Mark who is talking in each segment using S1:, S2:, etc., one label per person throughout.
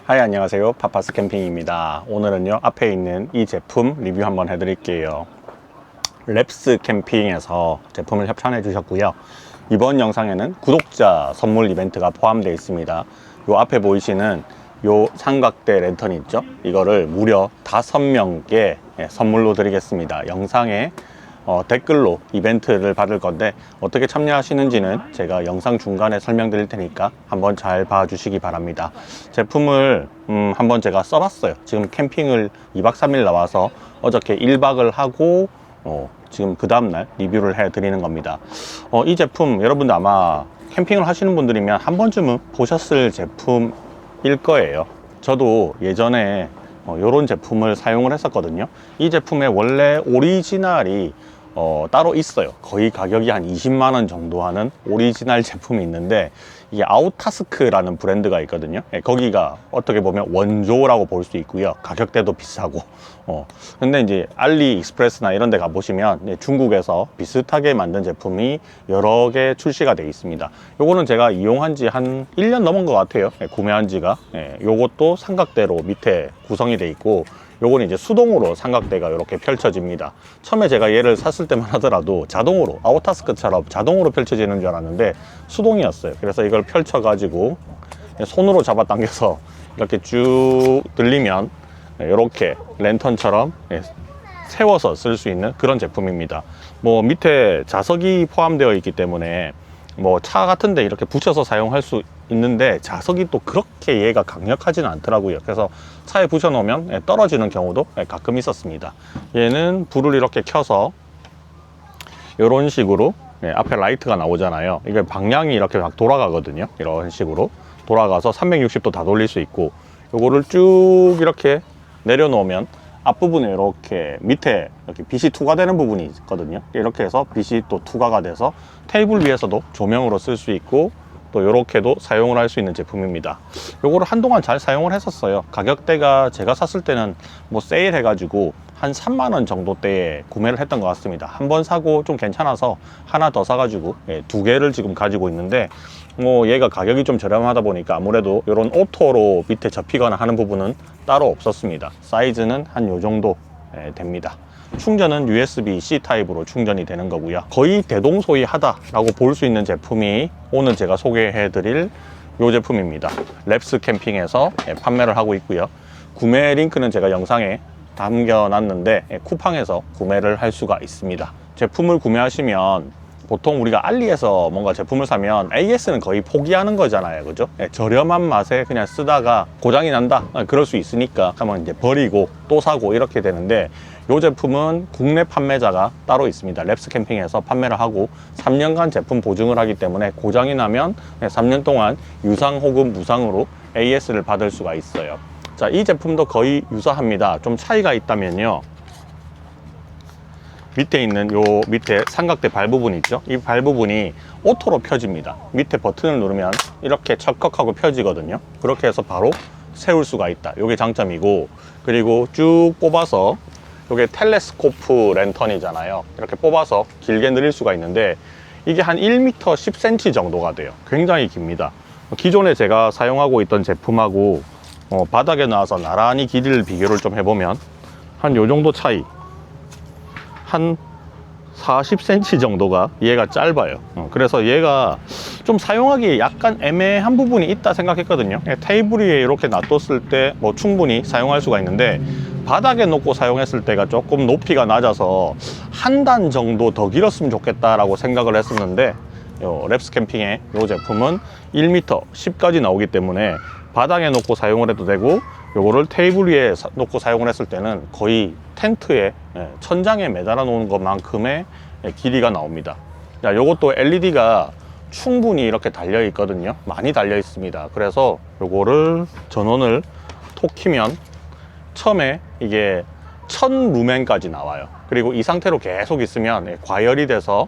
S1: 하이, 안녕하세요. 파파스 캠핑입니다. 오늘은요, 앞에 있는 이 제품 리뷰 한번 해드릴게요. 랩스 캠핑에서 제품을 협찬해 주셨고요. 이번 영상에는 구독자 선물 이벤트가 포함되어 있습니다. 요 앞에 보이시는 요 삼각대 랜턴 있죠? 이거를 무려 5명께 선물로 드리겠습니다. 영상에 댓글로 이벤트를 받을 건데 어떻게 참여하시는지는 제가 영상 중간에 설명드릴 테니까 한번 잘 봐주시기 바랍니다. 제품을 한번 제가 써봤어요. 지금 캠핑을 2박 3일 나와서 어저께 1박을 하고 지금 그 다음날 리뷰를 해드리는 겁니다. 이 제품 여러분들 아마 캠핑을 하시는 분들이면 한 번쯤은 보셨을 제품일 거예요. 저도 예전에 이런 제품을 사용을 했었거든요. 이 제품의 원래 오리지널이 따로 있어요. 거의 가격이 한 20만원 정도 하는 오리지널 제품이 있는데, 이게 아우타스크라는 브랜드가 있거든요. 거기가 어떻게 보면 원조라고 볼 수 있고요. 가격대도 비싸고. 근데 이제 알리익스프레스나 이런 데 가보시면 중국에서 비슷하게 만든 제품이 여러 개 출시가 되어 있습니다. 요거는 제가 이용한 지 한 1년 넘은 것 같아요. 구매한 지가. 요것도 삼각대로 밑에 구성이 되어 있고, 요거는 이제 수동으로 삼각대가 이렇게 펼쳐집니다. 처음에 제가 얘를 샀을 때만 하더라도 자동으로, 아우타스크처럼 자동으로 펼쳐지는 줄 알았는데 수동이었어요. 그래서 이걸 펼쳐 가지고 손으로 잡아당겨서 이렇게 쭉 들리면 이렇게 랜턴처럼 세워서 쓸 수 있는 그런 제품입니다. 뭐 밑에 자석이 포함되어 있기 때문에 뭐 차 같은데 이렇게 붙여서 사용할 수 있는데, 자석이 또 그렇게 얘가 강력하지는 않더라고요. 그래서 차에 붙여 놓으면 떨어지는 경우도 가끔 있었습니다. 얘는 불을 이렇게 켜서 이런 식으로 앞에 라이트가 나오잖아요. 이게 방향이 이렇게 막 돌아가거든요. 이런 식으로 돌아가서 360도 다 돌릴 수 있고, 요거를 쭉 이렇게 내려놓으면 앞부분에 이렇게 밑에 이렇게 빛이 투과되는 부분이 있거든요. 이렇게 해서 빛이 또 투과가 돼서 테이블 위에서도 조명으로 쓸 수 있고, 또 이렇게도 사용을 할 수 있는 제품입니다. 요거를 한동안 잘 사용을 했었어요. 가격대가 제가 샀을 때는 뭐 세일 해가지고 한 3만원 정도대에 구매를 했던 것 같습니다. 한 번 사고 좀 괜찮아서 하나 더 사가지고 2개를 지금 가지고 있는데, 뭐 얘가 가격이 좀 저렴하다 보니까 아무래도 이런 오토로 밑에 접히거나 하는 부분은 따로 없었습니다. 사이즈는 한 요 정도 됩니다. 충전은 USB-C 타입으로 충전이 되는 거고요. 거의 대동소이하다라고 볼 수 있는 제품이 오늘 제가 소개해 드릴 이 제품입니다. 랩스 캠핑에서 판매를 하고 있고요. 구매 링크는 제가 영상에 남겨놨는데 쿠팡에서 구매를 할 수가 있습니다. 제품을 구매하시면 보통 우리가 알리에서 뭔가 제품을 사면 AS는 거의 포기하는 거잖아요. 그죠? 저렴한 맛에 그냥 쓰다가 고장이 난다, 그럴 수 있으니까 한번 이제 버리고 또 사고 이렇게 되는데, 이 제품은 국내 판매자가 따로 있습니다. 랩스 캠핑에서 판매를 하고 3년간 제품 보증을 하기 때문에 고장이 나면 3년 동안 유상 혹은 무상으로 AS를 받을 수가 있어요. 자, 이 제품도 거의 유사합니다. 좀 차이가 있다면요, 밑에 있는 요 밑에 삼각대 발 부분 있죠? 이 발 부분이 오토로 펴집니다. 밑에 버튼을 누르면 이렇게 척척하고 펴지거든요. 그렇게 해서 바로 세울 수가 있다. 요게 장점이고, 그리고 쭉 뽑아서, 요게 텔레스코프 랜턴이잖아요. 이렇게 뽑아서 길게 늘릴 수가 있는데, 이게 한 1m 10cm 정도가 돼요. 굉장히 깁니다. 기존에 제가 사용하고 있던 제품하고 바닥에 나와서 나란히 길이를 비교를 좀 해보면 한 요 정도 차이, 한 40cm 정도가 얘가 짧아요. 그래서 얘가 좀 사용하기 약간 애매한 부분이 있다 생각했거든요. 테이블 위에 이렇게 놔뒀을 때 뭐 충분히 사용할 수가 있는데, 바닥에 놓고 사용했을 때가 조금 높이가 낮아서 한 단 정도 더 길었으면 좋겠다라고 생각을 했었는데, 랩스 캠핑의 이 제품은 1m 10까지 나오기 때문에 바닥에 놓고 사용을 해도 되고, 요거를 테이블 위에 놓고 사용을 했을 때는 거의 텐트에 천장에 매달아 놓은 것만큼의 길이가 나옵니다. 자, 요것도 LED가 충분히 이렇게 달려 있거든요. 많이 달려 있습니다. 그래서 요거를 전원을 톡 키면 처음에 이게 1000루멘까지 나와요. 그리고 이 상태로 계속 있으면 과열이 돼서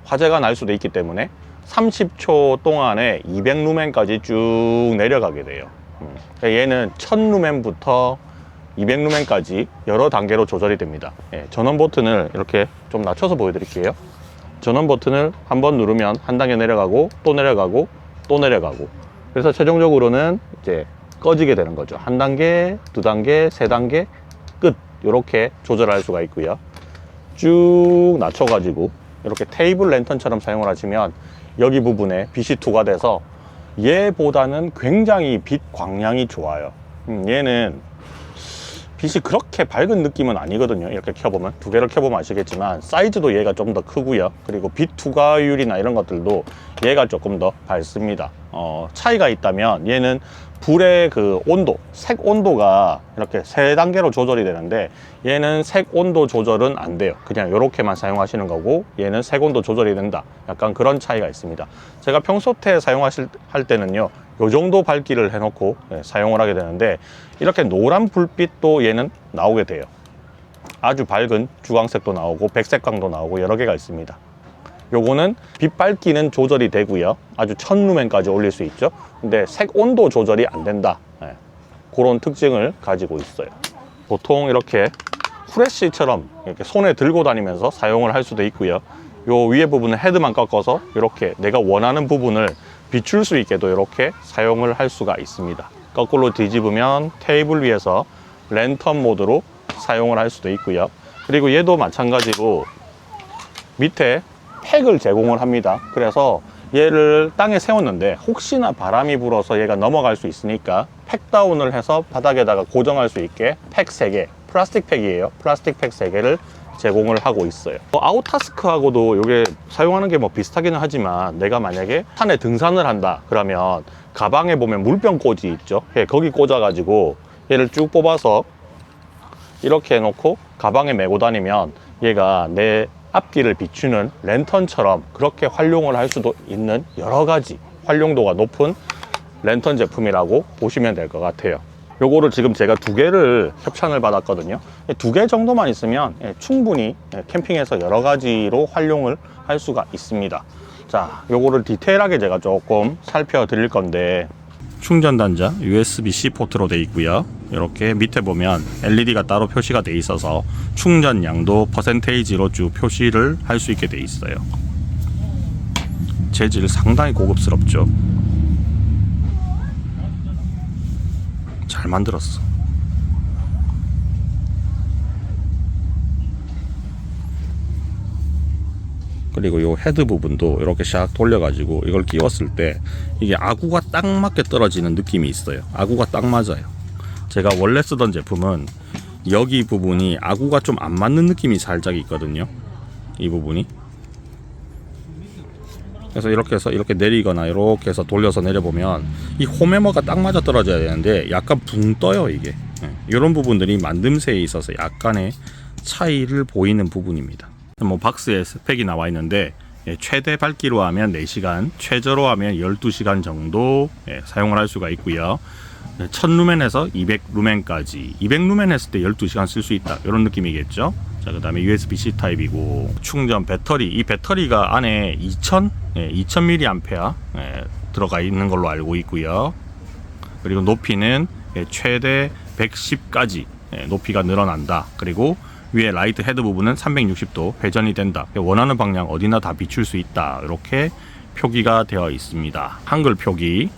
S1: 화재가 날 수도 있기 때문에 30초 동안에 200루멘까지 쭉 내려가게 돼요. 얘는 1000루멘부터 200루멘까지 여러 단계로 조절이 됩니다. 전원 버튼을 이렇게 좀 낮춰서 보여드릴게요. 전원 버튼을 한번 누르면 한 단계 내려가고 또 내려가고 또 내려가고, 그래서 최종적으로는 이제 꺼지게 되는 거죠. 한 단계, 두 단계, 세 단계, 끝. 이렇게 조절할 수가 있고요. 쭉 낮춰가지고 이렇게 테이블 랜턴처럼 사용을 하시면 여기 부분에 빛이 투과돼서 얘보다는 굉장히 빛 광량이 좋아요. 얘는 빛이 그렇게 밝은 느낌은 아니거든요. 이렇게 켜보면, 두 개를 켜보면 아시겠지만 사이즈도 얘가 좀 더 크고요. 그리고 빛 투과율이나 이런 것들도 얘가 조금 더 밝습니다. 차이가 있다면 얘는 불의 그 온도, 색 온도가 이렇게 세 단계로 조절이 되는데 얘는 색 온도 조절은 안 돼요. 그냥 이렇게만 사용하시는 거고 얘는 색 온도 조절이 된다. 약간 그런 차이가 있습니다. 제가 평소때 할 때는요, 요 정도 밝기를 해놓고 사용을 하게 되는데 이렇게 노란 불빛도 얘는 나오게 돼요. 아주 밝은 주황색도 나오고 백색광도 나오고 여러 개가 있습니다. 요거는 빛 밝기는 조절이 되고요. 아주 1000루멘까지 올릴 수 있죠. 근데 색 온도 조절이 안 된다. 그런 특징을 가지고 있어요. 보통 이렇게 후레쉬처럼 이렇게 손에 들고 다니면서 사용을 할 수도 있고요. 요 위에 부분은 헤드만 꺾어서 이렇게 내가 원하는 부분을 비출 수 있게도 이렇게 사용을 할 수가 있습니다. 거꾸로 뒤집으면 테이블 위에서 랜턴 모드로 사용을 할 수도 있고요. 그리고 얘도 마찬가지로 밑에 팩을 제공을 합니다. 그래서 얘를 땅에 세웠는데 혹시나 바람이 불어서 얘가 넘어갈 수 있으니까 팩 다운을 해서 바닥에다가 고정할 수 있게 팩 3개, 플라스틱 팩이에요. 플라스틱 팩 3개를 제공을 하고 있어요. 아웃타스크하고도 이게 사용하는 게 뭐 비슷하기는 하지만 내가 만약에 산에 등산을 한다 그러면 가방에 보면 물병 꽂이 있죠. 거기 꽂아 가지고 얘를 쭉 뽑아서 이렇게 해놓고 가방에 메고 다니면 얘가 내 앞길을 비추는 랜턴처럼 그렇게 활용을 할 수도 있는 여러 가지 활용도가 높은 랜턴 제품이라고 보시면 될 것 같아요. 요거를 지금 제가 2개를 협찬을 받았거든요. 2개 정도만 있으면 충분히 캠핑에서 여러 가지로 활용을 할 수가 있습니다. 자, 요거를 디테일하게 제가 조금 살펴드릴 건데, 충전 단자 USB-C 포트로 되어 있고요. 이렇게 밑에 보면 LED가 따로 표시가 되어 있어서 충전량도 퍼센테이지로 쭉 표시를 할 수 있게 되어 있어요. 재질 상당히 고급스럽죠. 잘 만들었어. 그리고 이 헤드 부분도 이렇게 샥 돌려가지고 이걸 끼웠을 때 이게 아구가 딱 맞게 떨어지는 느낌이 있어요. 아구가 딱 맞아요. 제가 원래 쓰던 제품은 여기 부분이 아구가 좀 안 맞는 느낌이 살짝 있거든요. 이 부분이. 그래서 이렇게 해서 이렇게 내리거나 이렇게 해서 돌려서 내려보면 이 홈해머가 딱 맞아 떨어져야 되는데 약간 붕 떠요 이게. 이런 부분들이 만듦새에 있어서 약간의 차이를 보이는 부분입니다. 뭐 박스에 스펙이 나와 있는데 최대 밝기로 하면 4시간, 최저로 하면 12시간 정도 사용을 할 수가 있고요. 1000루멘에서 200루멘까지, 200루멘 했을 때 12시간 쓸 수 있다, 이런 느낌이겠죠. 자, 그 다음에 USB-C 타입이고, 충전 배터리, 이 배터리가 안에 2000mAh 들어가 있는 걸로 알고 있고요. 그리고 높이는 최대 110까지 높이가 늘어난다. 그리고 위에 라이트 헤드 부분은 360도 회전이 된다. 원하는 방향 어디나 다 비출 수 있다. 이렇게 표기가 되어 있습니다. 한글 표기,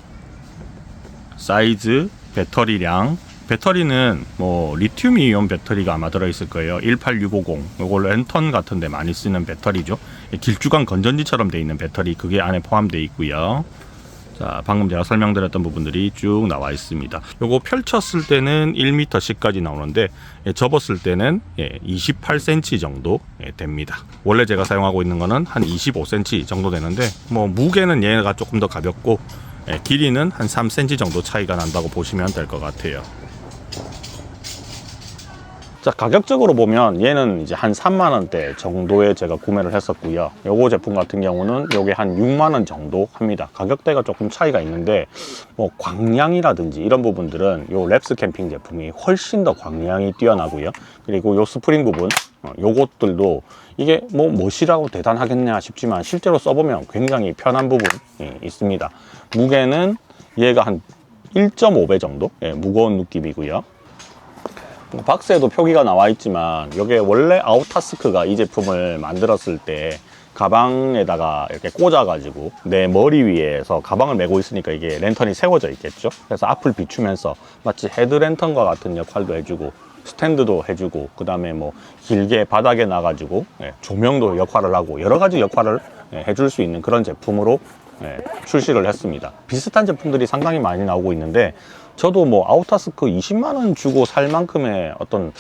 S1: 사이즈, 배터리량. 배터리는 뭐 리튬 이온 배터리가 아마 들어있을 거예요. 18650. 이걸 랜턴 같은 데 많이 쓰는 배터리죠. 길쭉한 건전지처럼 되어 있는 배터리, 그게 안에 포함되어 있고요. 자, 방금 제가 설명드렸던 부분들이 쭉 나와 있습니다. 요거 펼쳤을 때는 1m씩까지 나오는데 접었을 때는 28cm 정도 됩니다. 원래 제가 사용하고 있는 거는 한 25cm 정도 되는데, 뭐 무게는 얘가 조금 더 가볍고 길이는 한 3cm 정도 차이가 난다고 보시면 될 것 같아요. 자, 가격적으로 보면 얘는 이제 한 3만원대 정도에 제가 구매를 했었고요. 요거 제품 같은 경우는 요게 한 6만원 정도 합니다. 가격대가 조금 차이가 있는데, 뭐 광량이라든지 이런 부분들은 요 랩스 캠핑 제품이 훨씬 더 광량이 뛰어나고요. 그리고 요 스프링 부분, 요것들도 이게 뭐 멋이라고 대단하겠냐 싶지만 실제로 써보면 굉장히 편한 부분이 있습니다. 무게는 얘가 한 1.5배 정도 무거운 느낌이고요. 박스에도 표기가 나와 있지만 이게 원래 아웃타스크가 이 제품을 만들었을 때 가방에다가 이렇게 꽂아가지고 내 머리 위에서 가방을 메고 있으니까 이게 랜턴이 세워져 있겠죠. 그래서 앞을 비추면서 마치 헤드랜턴과 같은 역할도 해주고 스탠드도 해주고 그 다음에 뭐 길게 바닥에 놔가지고 조명도 역할을 하고 여러 가지 역할을 해줄 수 있는 그런 제품으로 출시를 했습니다. 비슷한 제품들이 상당히 많이 나오고 있는데 저도 뭐 아우타스크 20만 원 주고 살 만큼의 어떤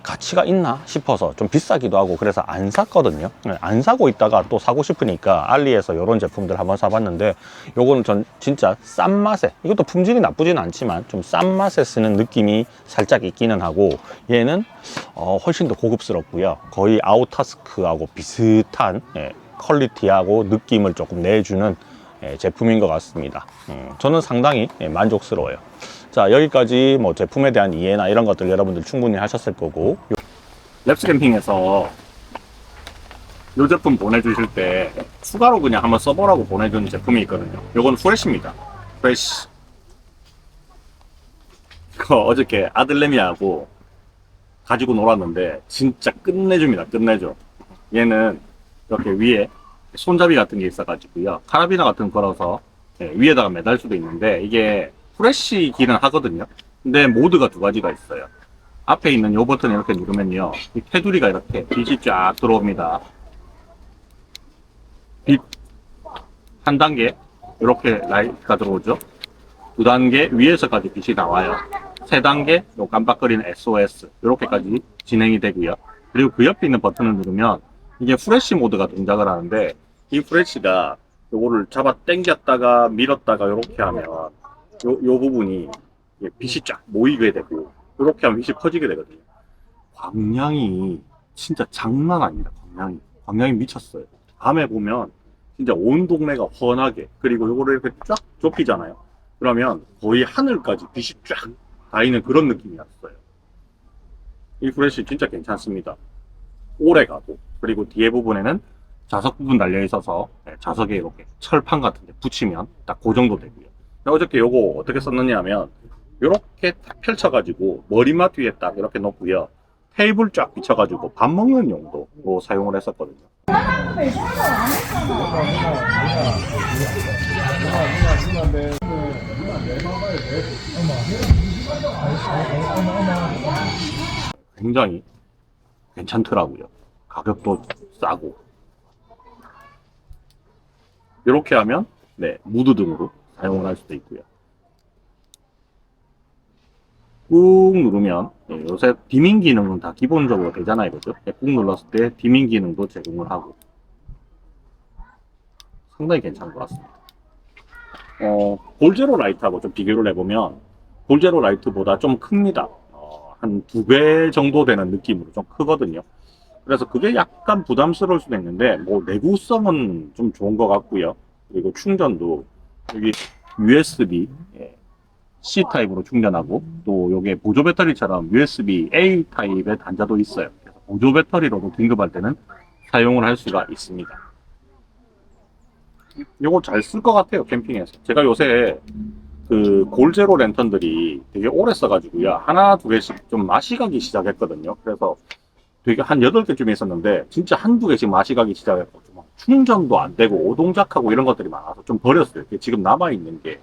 S1: 가치가 있나 싶어서 좀 비싸기도 하고 그래서 안 샀거든요. 안 사고 있다가 또 사고 싶으니까 알리에서 이런 제품들 한번 사봤는데 요거는 전 진짜 싼 맛에, 이것도 품질이 나쁘진 않지만 좀 싼 맛에 쓰는 느낌이 살짝 있기는 하고 얘는 훨씬 더 고급스럽고요. 거의 아우타스크하고 비슷한 퀄리티하고 느낌을 조금 내주는 제품인 것 같습니다. 저는 상당히 만족스러워요. 자, 여기까지 뭐 제품에 대한 이해나 이런 것들 여러분들 충분히 하셨을 거고, 랩스 캠핑에서 이 제품 보내주실 때 추가로 그냥 한번 써보라고 보내주는 제품이 있거든요. 요건 프레쉬입니다. 프레쉬. 이거 어저께 아들내미하고 가지고 놀았는데 진짜 끝내줍니다. 끝내줘. 얘는 이렇게 위에 손잡이 같은 게 있어가지고요. 카라비나 같은 거 걸어서 위에다가 매달 수도 있는데 이게 프레쉬 기능 하거든요. 근데 모드가 두 가지가 있어요. 앞에 있는 이 버튼 이렇게 누르면요, 이 테두리가 이렇게 빛이 쫙 들어옵니다. 빛 한 단계 이렇게 라이트가 들어오죠. 두 단계 위에서까지 빛이 나와요. 세 단계 요 깜빡거리는 SOS 이렇게까지 진행이 되고요. 그리고 그 옆에 있는 버튼을 누르면 이게 프레쉬 모드가 동작을 하는데 이 프레쉬가 요거를 잡아 당겼다가 밀었다가 이렇게 하면 요 부분이 빛이 쫙 모이게 되고 이렇게 하면 빛이 퍼지게 되거든요. 광량이 진짜 장난 아닙니다. 광량이 미쳤어요. 밤에 보면 진짜 온 동네가 훤하게, 그리고 요거를 이렇게 쫙 좁히잖아요. 그러면 거의 하늘까지 빛이 쫙 닿이는 그런 느낌이었어요. 이 프레쉬 진짜 괜찮습니다. 오래 가고, 그리고 뒤에 부분에는 자석 부분 달려 있어서 자석에 이렇게 철판 같은 데 붙이면 딱 그 정도 되고요. 어저께 요거 어떻게 썼느냐 하면 이렇게 딱 펼쳐가지고 머리맡 위에 딱 이렇게 놓고요. 테이블 쫙 비춰가지고 밥 먹는 용도로 사용을 했었거든요. 굉장히 괜찮더라고요. 가격도 싸고. 이렇게 하면 무드 등으로 사용을 할 수도 있고요. 꾹 누르면 요새 디밍 기능은 다 기본적으로 되잖아요, 그죠? 꾹 눌렀을 때 디밍 기능도 제공을 하고 상당히 괜찮은 것 같습니다. 볼제로 라이트하고 좀 비교를 해보면 볼제로 라이트보다 좀 큽니다. 한 2배 정도 되는 느낌으로 좀 크거든요. 그래서 그게 약간 부담스러울 수도 있는데 뭐 내구성은 좀 좋은 것 같고요. 그리고 충전도 여기 USB C 타입으로 충전하고 또 요게 보조 배터리처럼 USB A 타입의 단자도 있어요. 그래서 보조 배터리로도 긴급할 때는 사용을 할 수가 있습니다. 요거 잘 쓸 것 같아요, 캠핑에서. 제가 요새 그 골제로 랜턴들이 되게 오래 써가지고요. 하나, 두 개씩 좀 맛이 가기 시작했거든요. 그래서 되게 한 8개쯤 있었는데 진짜 한두 개씩 맛이 가기 시작했고 좀 충전도 안 되고 오동작하고 이런 것들이 많아서 좀 버렸어요. 지금 남아있는 게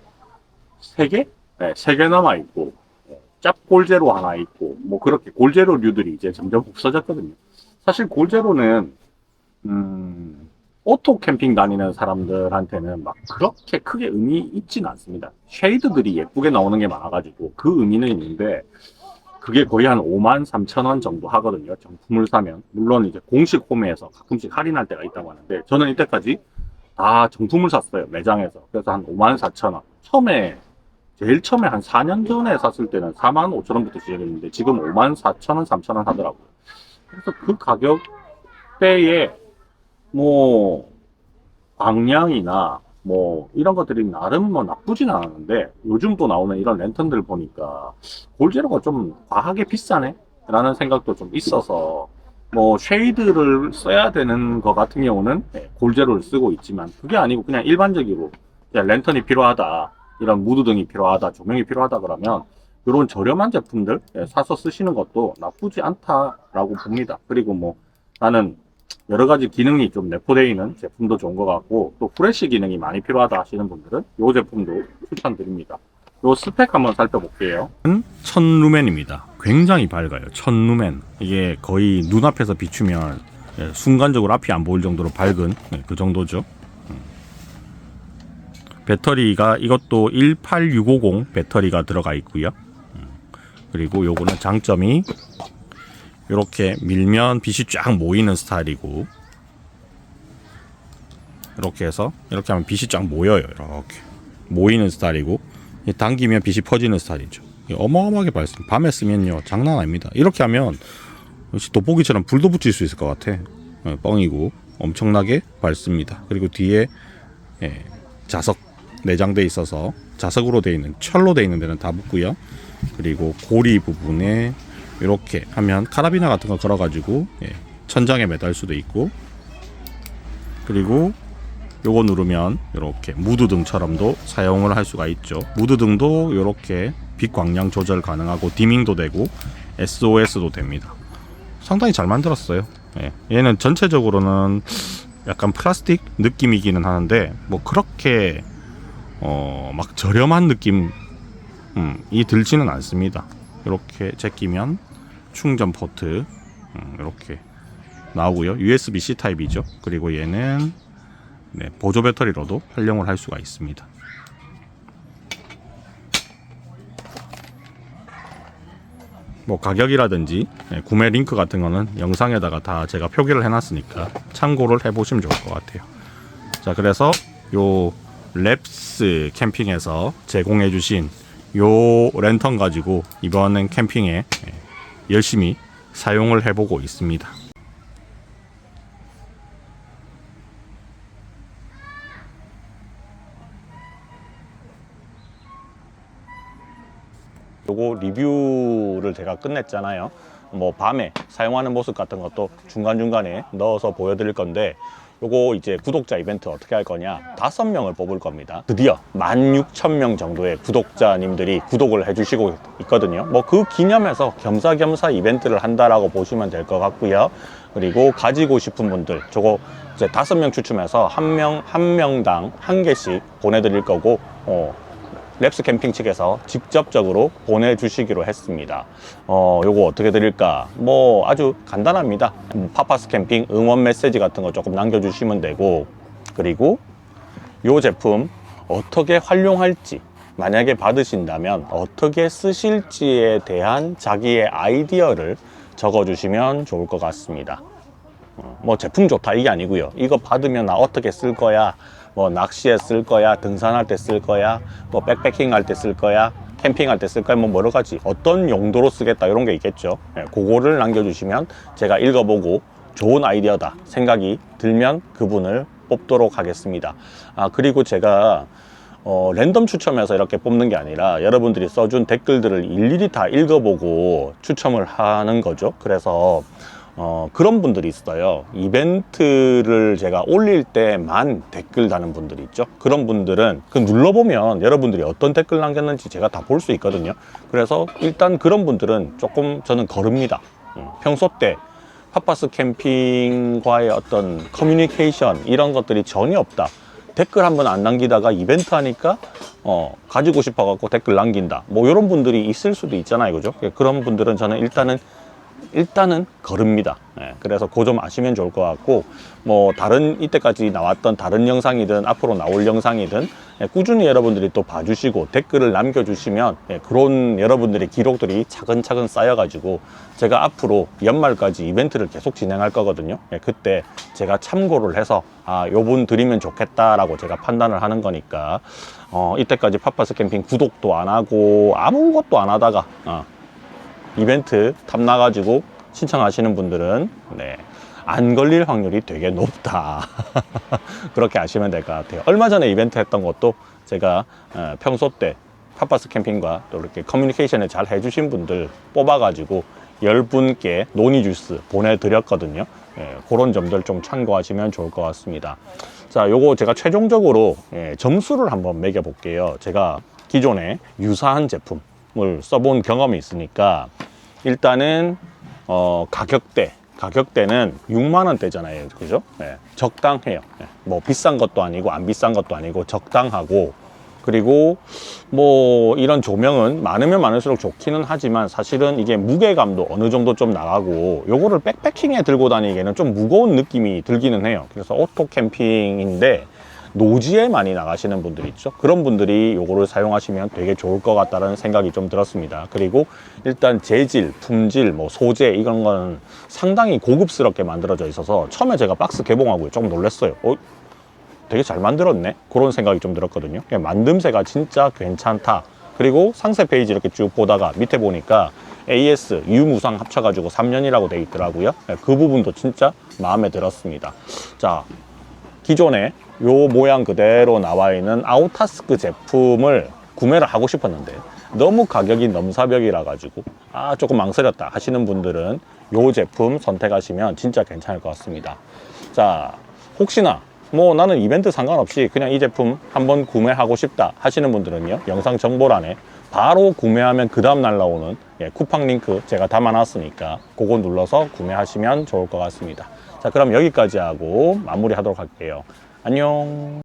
S1: 3개? 네, 3개 남아있고 짭골제로 하나 있고 뭐 그렇게 골제로류들이 이제 점점 없어졌거든요. 사실 골제로는 오토 캠핑 다니는 사람들한테는 막 그렇게 크게 의미 있지는 않습니다. 쉐이드들이 예쁘게 나오는 게 많아가지고 그 의미는 있는데 그게 거의 한 53,000원 정도 하거든요. 정품을 사면. 물론 이제 공식 홈에서 가끔씩 할인할 때가 있다고 하는데 저는 이때까지 다 정품을 샀어요. 매장에서. 그래서 한 54,000원. 제일 처음에 한 4년 전에 샀을 때는 45,000원부터 시작했는데 지금 54,000원, 3,000원 하더라고요. 그래서 그 가격대에 뭐 광량이나 뭐 이런 것들이 나름 뭐 나쁘진 않았는데 요즘 또 나오는 이런 랜턴들 보니까 골제로가 좀 과하게 비싸네 라는 생각도 좀 있어서 뭐 쉐이드를 써야 되는 것 같은 경우는 골제로를 쓰고 있지만 그게 아니고 그냥 일반적으로 그냥 랜턴이 필요하다, 이런 무드등이 필요하다, 조명이 필요하다 그러면 이런 저렴한 제품들 사서 쓰시는 것도 나쁘지 않다라고 봅니다. 그리고 뭐 나는 여러 가지 기능이 좀 내포되어 있는 제품도 좋은 것 같고, 또 프레쉬 기능이 많이 필요하다 하시는 분들은 이 제품도 추천드립니다. 요 스펙 한번 살펴볼게요. 1000루멘입니다. 굉장히 밝아요. 1000루멘. 이게 거의 눈앞에서 비추면 순간적으로 앞이 안 보일 정도로 밝은 그 정도죠. 배터리가 이것도 18650 배터리가 들어가 있고요. 그리고 요거는 장점이 이렇게 밀면 빛이 쫙 모이는 스타일이고, 이렇게 해서 이렇게 하면 빛이 쫙 모여요. 이렇게 모이는 스타일이고, 당기면 빛이 퍼지는 스타일이죠. 어마어마하게 밝습니다. 밤에 쓰면요 장난 아닙니다. 이렇게 하면 돋보기처럼 불도 붙일 수 있을 것 같아. 뻥이고 엄청나게 밝습니다. 그리고 뒤에 자석 내장돼 있어서 자석으로 되어 있는, 철로 되어 있는 데는 다 붙고요. 그리고 고리 부분에 이렇게 하면 카라비나 같은 거 걸어가지고 천장에 매달 수도 있고, 그리고 요거 누르면 이렇게 무드등처럼도 사용을 할 수가 있죠. 무드등도 이렇게 빛 광량 조절 가능하고 디밍도 되고 SOS도 됩니다. 상당히 잘 만들었어요. 얘는 전체적으로는 약간 플라스틱 느낌이기는 하는데 뭐 그렇게 막 저렴한 느낌이 들지는 않습니다. 이렇게 제끼면 충전 포트 이렇게 나오고요. USB-C 타입이죠. 그리고 얘는 보조 배터리로도 활용을 할 수가 있습니다. 뭐 가격이라든지 구매 링크 같은 거는 영상에다가 다 제가 표기를 해놨으니까 참고를 해보시면 좋을 것 같아요. 자, 그래서 요 랩스 캠핑에서 제공해주신 요 랜턴 가지고 이번엔 캠핑에 열심히 사용을 해보고 있습니다. 요거 리뷰를 제가 끝냈잖아요. 뭐 밤에 사용하는 모습 같은 것도 중간중간에 넣어서 보여드릴 건데, 요거 이제 구독자 이벤트 어떻게 할 거냐, 5명을 뽑을 겁니다. 드디어 16,000명 정도의 구독자님들이 구독을 해주시고 있거든요. 뭐 그 기념해서 겸사겸사 이벤트를 한다라고 보시면 될 것 같고요. 그리고 가지고 싶은 분들, 저거 이제 5명 추첨해서 한 명당 1개씩 보내드릴 거고, 랩스 캠핑 측에서 직접적으로 보내주시기로 했습니다. 요거 어떻게 드릴까? 뭐 아주 간단합니다. 파파스 캠핑 응원 메시지 같은 거 조금 남겨주시면 되고, 그리고 요 제품 어떻게 활용할지, 만약에 받으신다면 어떻게 쓰실지에 대한 자기의 아이디어를 적어주시면 좋을 것 같습니다. 뭐 제품 좋다 이게 아니고요. 이거 받으면 나 어떻게 쓸 거야, 뭐 낚시에 쓸 거야, 등산할 때 쓸 거야, 뭐 백패킹 할 때 쓸 거야, 캠핑할 때 쓸 거야, 뭐 여러 가지 어떤 용도로 쓰겠다 이런 게 있겠죠. 그거를 남겨주시면 제가 읽어보고 좋은 아이디어다 생각이 들면 그분을 뽑도록 하겠습니다. 그리고 제가 랜덤 추첨해서 이렇게 뽑는 게 아니라 여러분들이 써준 댓글들을 일일이 다 읽어보고 추첨을 하는 거죠. 그래서 그런 분들이 있어요. 이벤트를 제가 올릴 때만 댓글 다는 분들이 있죠. 그런 분들은 그 눌러보면 여러분들이 어떤 댓글 남겼는지 제가 다 볼 수 있거든요. 그래서 일단 그런 분들은 조금 저는 거릅니다. 평소 때 파파스 캠핑과의 어떤 커뮤니케이션 이런 것들이 전혀 없다, 댓글 한번 안 남기다가 이벤트 하니까 가지고 싶어 갖고 댓글 남긴다, 뭐 이런 분들이 있을 수도 있잖아요, 그죠? 그런 분들은 저는 일단은 거릅니다. 그래서 그 점 아시면 좋을 것 같고, 뭐 다른 이때까지 나왔던 다른 영상이든 앞으로 나올 영상이든 꾸준히 여러분들이 또 봐주시고 댓글을 남겨주시면 그런 여러분들의 기록들이 차근차근 쌓여가지고 제가 앞으로 연말까지 이벤트를 계속 진행할 거거든요. 그때 제가 참고를 해서 요분 드리면 좋겠다라고 제가 판단을 하는 거니까, 이때까지 파파스 캠핑 구독도 안 하고 아무것도 안 하다가 이벤트 탐나가지고 신청하시는 분들은 안 걸릴 확률이 되게 높다. 그렇게 아시면 될 것 같아요. 얼마 전에 이벤트 했던 것도 제가 평소 때 파파스 캠핑과 또 이렇게 커뮤니케이션을 잘 해주신 분들 뽑아가지고 10분께 노니 주스 보내드렸거든요. 그런 점들 좀 참고하시면 좋을 것 같습니다. 자, 요거 제가 최종적으로 점수를 한번 매겨 볼게요. 제가 기존에 유사한 제품을 써본 경험이 있으니까 일단은 가격대는 6만 원대잖아요. 그죠? 네, 적당해요. 네, 뭐 비싼 것도 아니고 안 비싼 것도 아니고 적당하고, 그리고 뭐 이런 조명은 많으면 많을수록 좋기는 하지만 사실은 이게 무게감도 어느 정도 좀 나가고, 요거를 백패킹에 들고 다니기에는 좀 무거운 느낌이 들기는 해요. 그래서 오토 캠핑인데 노지에 많이 나가시는 분들 있죠. 그런 분들이 요거를 사용하시면 되게 좋을 것 같다는 생각이 좀 들었습니다. 그리고 일단 재질, 품질, 뭐 소재 이런 건 상당히 고급스럽게 만들어져 있어서 처음에 제가 박스 개봉하고 조금 놀랐어요. 되게 잘 만들었네, 그런 생각이 좀 들었거든요. 만듦새가 진짜 괜찮다. 그리고 상세 페이지 이렇게 쭉 보다가 밑에 보니까 AS, 유무상 합쳐가지고 3년이라고 돼 있더라고요. 그 부분도 진짜 마음에 들었습니다. 자, 기존에 요 모양 그대로 나와 있는 아우타스크 제품을 구매를 하고 싶었는데 너무 가격이 넘사벽이라 가지고 조금 망설였다 하시는 분들은 요 제품 선택하시면 진짜 괜찮을 것 같습니다. 자, 혹시나 뭐 나는 이벤트 상관없이 그냥 이 제품 한번 구매하고 싶다 하시는 분들은요, 영상 정보란에 바로 구매하면 그 다음 날 나오는 쿠팡 링크 제가 담아놨으니까 그거 눌러서 구매하시면 좋을 것 같습니다. 자, 그럼 여기까지 하고 마무리 하도록 할게요. 안녕.